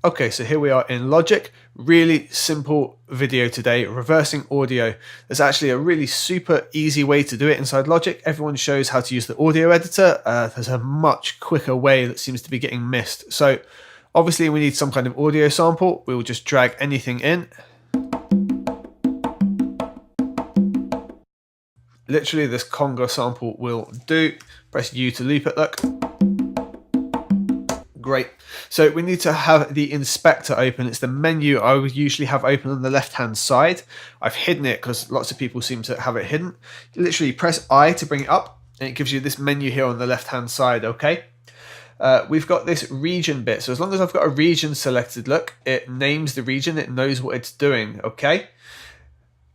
Okay, so here we are in Logic. Really simple video today, reversing audio. There's actually a really super easy way to do it inside Logic. Everyone shows how to use the audio editor. There's a much quicker way that seems to be getting missed. So obviously we need some kind of audio sample. We will just drag anything in. Literally this conga sample will do. Press U to loop it, look. Great. So we need to have the inspector open. It's the menu I would usually have open on the left hand side. I've hidden it because lots of people seem to have it hidden. Literally press I to bring it up and it gives you this menu here on the left hand side. Okay. We've got this region bit. So as long as I've got a region selected, look, it names the region. It knows what it's doing. Okay.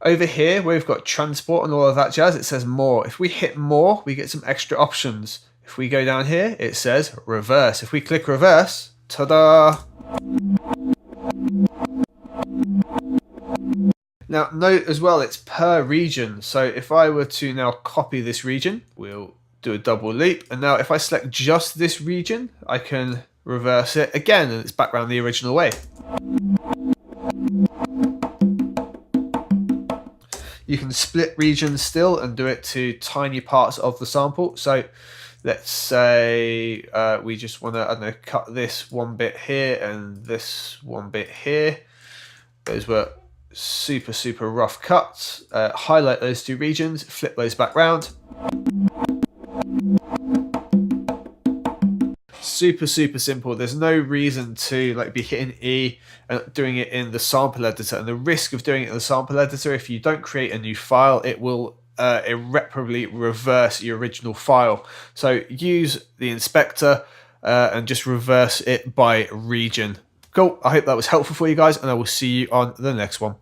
Over here, we've got transport and all of that jazz. It says more. If we hit more, we get some extra options. If we go down here, it says reverse. If we click reverse, ta-da! Now note as well, it's per region. So if I were to now copy this region, we'll do a double loop. And now if I select just this region, I can reverse it again and it's back around the original way. You can split regions still and do it to tiny parts of the sample. So let's say we just want to, I don't know, cut this one bit here and this one bit here. Those were super, super rough cuts. Highlight those two regions, flip those back round. Super, super simple. There's no reason to be hitting E and doing it in the sample editor. And the risk of doing it in the sample editor, if you don't create a new file, it will irreparably reverse your original file. So use the inspector and just reverse it by region. Cool. I hope that was helpful for you guys, and I will see you on the next one.